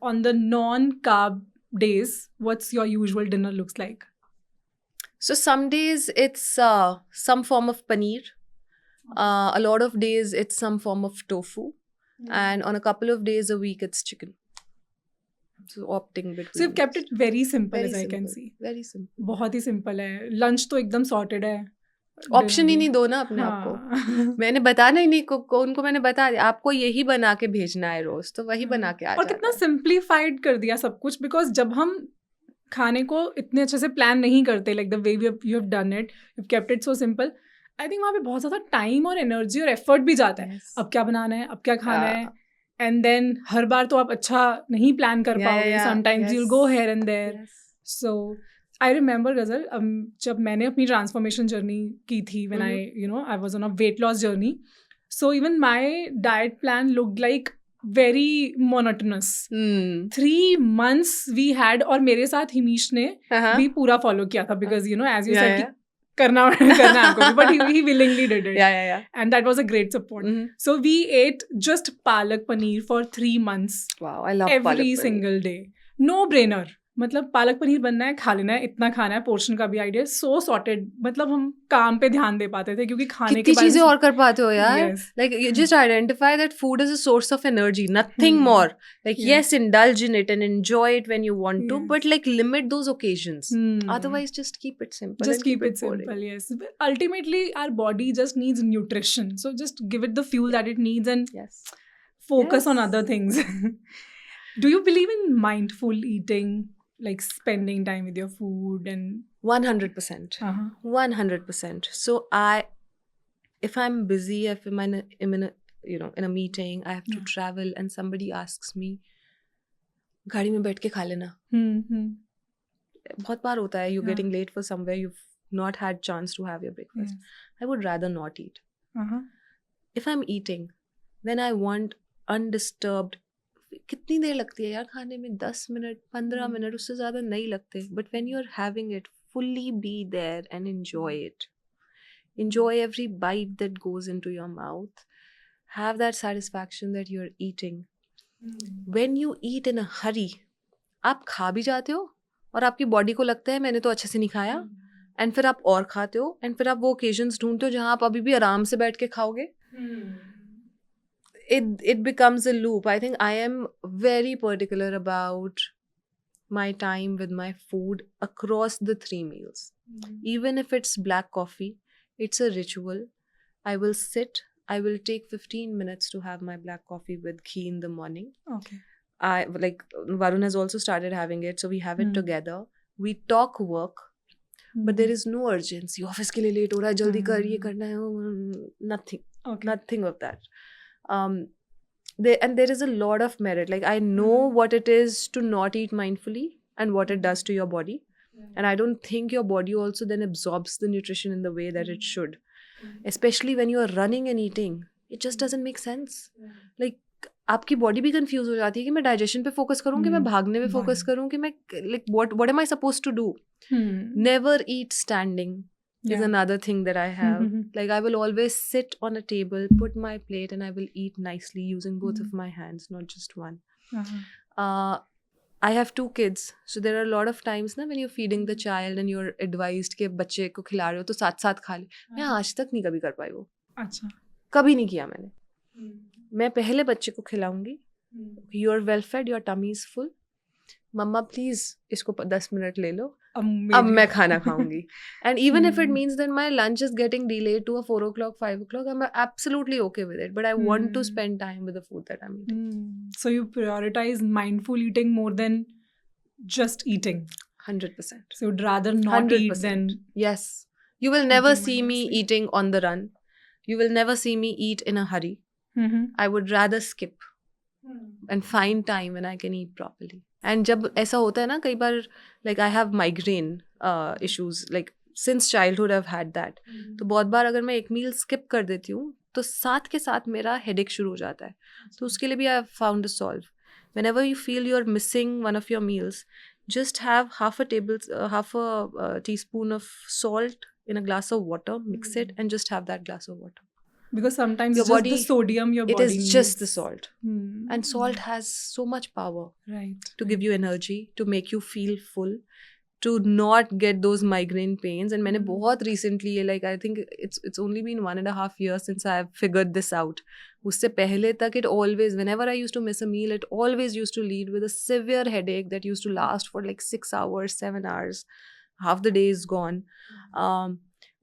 on the non-carb days, what's your usual dinner looks like? So some days it's some form of paneer. A lot of days it's some form of tofu. And on a couple of days a week it's chicken. So opting between. So you've kept it very simple, Very as I can simple. see. Very simple. बहुत ही simple है. Lunch तो एकदम sorted है. Option ही नहीं दो ना अपने आप को. मैंने बताना ही नहीं उनको मैंने बता दिया आपको यही बना के भेजना है रोज, तो वही बना के आ और जाता कितना है. सिंप्लीफाइड कर दिया सब कुछ, बिकॉज जब हम खाने को इतने अच्छे से प्लान नहीं करते, like the way you have done it, you kept it so simple, I think वहाँ पे बहुत ज़्यादा टाइम और एनर्जी और एफर्ट भी जाता है. Yes. अब क्या बनाना है, अब क्या खाना है, एंड देन हर बार तो आप अच्छा नहीं प्लान कर पाओगे. Sometimes you will go here and there. So I remember Ghazal, जब मैंने अपनी ट्रांसफॉर्मेशन जर्नी की थी, when I was on a weight loss journey, so even my diet plan looked like very monotonous. 3 months we had, और मेरे साथ हिमीश ने भी पूरा फॉलो किया था, because as you said कि करना आपको भी, but he willingly did it. And that was a great support. So we ate just palak paneer for 3 months. Wow, I love palak every paneer. single day. No brainer. मतलब पालक पनीर बनना है, खा लेना है, इतना खाना है, पोर्शन का भी आइडिया सो सॉर्टेड. मतलब हम काम पे ध्यान दे पाते थे, क्योंकि खाने के कितनी चीजें और कर पाते हो यार. Yes. Like you just identify that food is a source of energy, nothing more. Like yes, indulge in it and enjoy it when you want to, but like limit those occasions. Otherwise just keep it simple. Just keep it simple. Yes, but ultimately our body just needs nutrition, so just give it the fuel that it needs and focus on other things. Do you believe in mindful eating, like spending time with your food? And 100%. 100%. So if I'm busy, if I'm in a meeting, I have to travel, and somebody asks me, गाड़ी में बैठ के खा लेना. बहुत बार होता है, you're getting late for somewhere, you've not had chance to have your breakfast. I would rather not eat. If I'm eating, then I want undisturbed. कितनी देर लगती है यार खाने में? 10 मिनट 15 मिनट, उससे ज़्यादा नहीं लगते. But when you are having it, fully be there and enjoy it. Enjoy every bite that goes into your mouth. Have that satisfaction that you are eating. When you eat in a hurry, आप खा भी जाते हो और आपकी body को लगता है मैंने तो अच्छे से नहीं खाया, एंड फिर आप और खाते हो, एंड फिर आप वो ओकेजन्स ढूंढते हो जहाँ आप अभी भी आराम से बैठ के खाओगे. It becomes a loop. I think I am very particular about my time with my food across the 3 meals. Even if it's black coffee, it's a ritual. I will sit, I will take 15 minutes to have my black coffee with ghee in the morning. Okay. Varun has also started having it, so we have it together. We talk work, but there is no urgency. Office ke liye late ho raha hai, jaldi kar, ye karna hai. Nothing. Okay. Nothing of that. And there is a lot of merit. Like I know what it is to not eat mindfully and what it does to your body. And I don't think your body also then absorbs the nutrition in the way that it should. Especially when you are running and eating. It just doesn't make sense. Like आपकी body भी confuse हो जाती है कि मैं digestion पे focus करूँ, कि मैं भागने पे फोकस करूँ, कि मैं like what am I supposed to do? Never eat standing. Is another thing that I have. Like I will always sit on a table, put my plate, and I will eat nicely using both of my hands, not just one. I have 2 kids, so there are a lot of times na when you're feeding the child and you're advised कि बच्चे को खिला रहे हो तो साथ साथ खा ले. मैं आज तक नहीं कभी कर पाई वो. अच्छा. कभी नहीं किया मैंने. मैं पहले बच्चे को खिलाऊंगी. You're well fed, your tummy is full. Mumma please इसको 10 मिनट ले लो, अब मैं खाना खाऊंगी. And even if it means that my lunch is getting delayed to 4 o'clock, 5 o'clock, I'm absolutely okay with it. But I want to spend time with the food that I'm eating. So you prioritize mindful eating more than just eating? 100%. So you'd rather not 100%. eat than... Yes. You will never see me eating on the run. You will never see me eat in a hurry. I would rather skip and find time when I can eat properly. And जब ऐसा होता है ना कई बार, like I have migraine issues, like since childhood I've had that. तो बहुत बार अगर मैं एक मील skip कर देती हूँ तो साथ के साथ मेरा headache शुरू हो जाता है. तो उसके लिए भी I have found a solve. Whenever you feel you're missing one of your meals, just have half a teaspoon of salt in a glass of water, mix it, and just have that glass of water. Because sometimes your it's just body, the sodium your it body is needs. just the salt. And salt has so much power to give you energy, to make you feel full, to not get those migraine pains. And मैंने बहुत recently, like I think it's only been 1.5 years since I've figured this out. उससे पहले तक it always, whenever I used to miss a meal, it always used to lead with a severe headache that used to last for like 6 hours, 7 hours. Half the day is gone.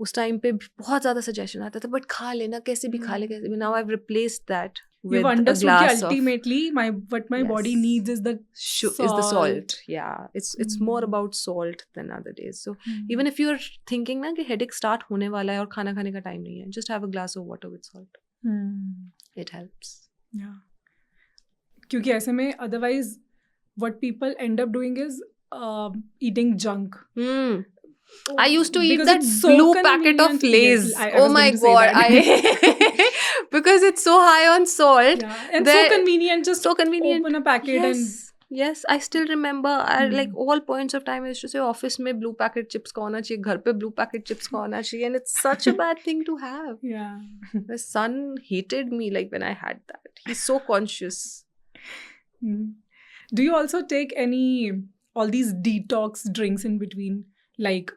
उस time पे बहुत ज़्यादा suggestion आता था, but खा लेना, कैसे भी खा ले, कैसे भी. Now I've replaced that with You've a understood glass that ultimately what my body Yes. needs is the is the salt. Yeah, it's more about salt than other days. So even if you're thinking ना कि headache start होने वाला है और खाना खाने का time नहीं है, just have a glass of water with salt. It helps. Yeah. क्योंकि ऐसे में otherwise what people end up doing is eating junk. I used to eat Because that it's so blue packet of convenient. Lay's. Yes, I Oh was my going to say god! that. Because it's so high on salt. Yeah. And so convenient. Just so convenient. open a packet Yes, I still remember. Like all points of time, I used to say office में blue packet chips का होना चाहिए, घर पे blue packet chips का होना चाहिए, and it's such a bad thing to have. Yeah. My son hated me like when I had that. He's so conscious. Do you also take all these detox drinks in between, like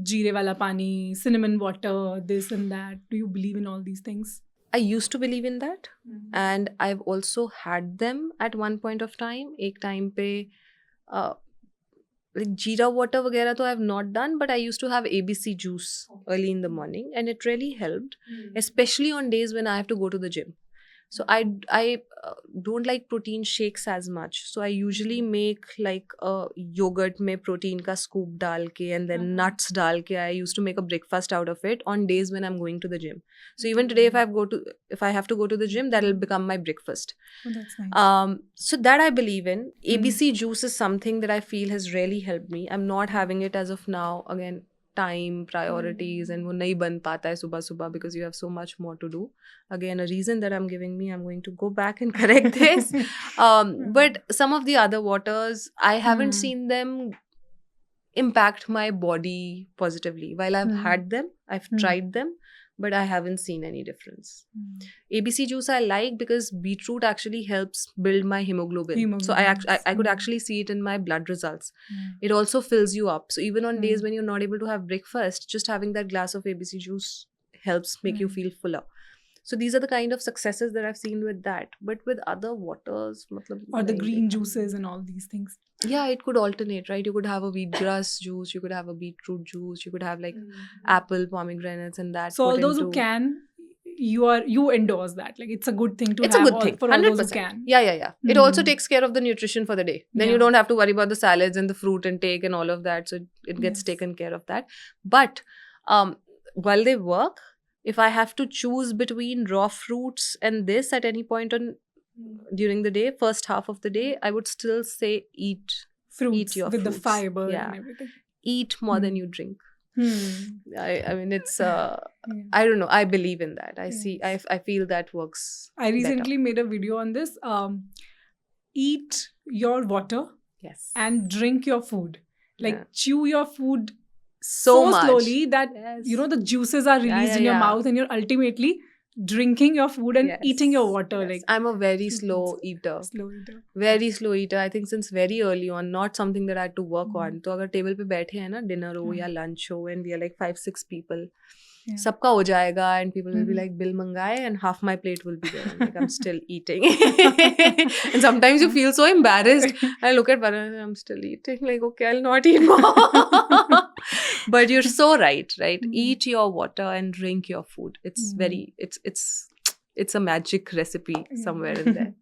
jeere wala pani, cinnamon water, this and that? Do you believe in all these things? I used to believe in that, and I've also had them at one point of time. एक time पे like jeera water वगैरह तो I've not done, but I used to have ABC juice early in the morning, and it really helped, especially on days when I have to go to the gym. So I don't like protein shakes as much. So I usually make like a yogurt में protein का scoop डाल के and then nuts डाल के. I used to make a breakfast out of it on days when I'm going to the gym. So even today, if I have to go to the gym, that'll become my breakfast. Oh, that's nice. So that I believe in. ABC juice is something that I feel has really helped me. I'm not having it as of now. Again, time, priorities, and वो नहीं बन पाता है सुबह because you have so much more to do. Again, a reason that I'm giving me, I'm going to go back and correct this. But some of the other waters, I haven't seen them impact my body positively. While I've had them, I've tried them, but I haven't seen any difference. ABC juice I like because beetroot actually helps build my hemoglobin. So I could actually see it in my blood results. It also fills you up. So even on days when you're not able to have breakfast, just having that glass of ABC juice helps make you feel fuller. So these are the kind of successes that I've seen with that. But with other waters, or the green juices and all these things. Yeah, it could alternate, right? You could have a wheatgrass juice, you could have a beetroot juice, you could have like apple, pomegranates and that. So all those who can, you endorse that. Like it's a good thing to it's have a good thing. For 100%. all those who can. Yeah. It also takes care of the nutrition for the day. Then you don't have to worry about the salads and the fruit intake and all of that. So it gets taken care of that. But while they work, if I have to choose between raw fruits and this at any point during the day, first half of the day, I would still say eat your with fruits. The fiber and everything. Eat more than you drink. I mean, it's I don't know. I believe in that. I feel that works. I recently made a video on this. Eat your water. Yes. And drink your food. Like chew your food so much. Slowly that the juices are released in your mouth, and you're ultimately drinking your food and eating your water. Yes. Like I'm a very slow eater. Very slow eater. I think since very early on, not something that I had to work on. So अगर table पे बैठे हैं ना, dinner हो या lunch हो, and we are like 5-6 people, सबका हो जाएगा, and people will be like, bill मंगाए, and half my plate will be there. I'm like, I'm still eating. And sometimes you feel so embarrassed. I look at Varun and I'm still eating. Like, okay, I'll not eat more. But you're so right? Eat your water and drink your food. It's it's a magic recipe somewhere in there.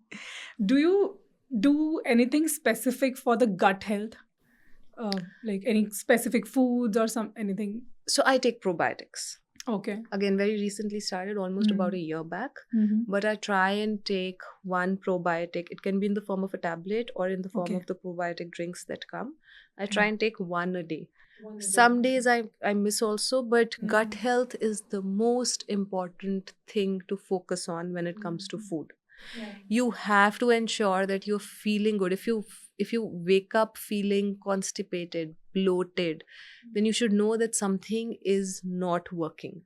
Do you do anything specific for the gut health? Like any specific foods or anything? So I take probiotics. Okay. Again, very recently started, almost about a year back. But I try and take one probiotic. It can be in the form of a tablet or in the form of the probiotic drinks that come. I try and take one a day. Some days I miss also, but gut health is the most important thing to focus on when it comes to food. You have to ensure that you're feeling good. If you wake up feeling constipated, bloated, then you should know that something is not working.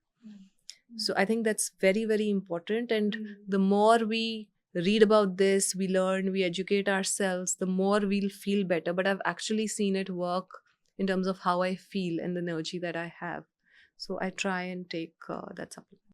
So I think that's very, very important. And the more we read about this, we learn, we educate ourselves, the more we'll feel better. But I've actually seen it work in terms of how I feel and the energy that I have. So I try and take that supplement.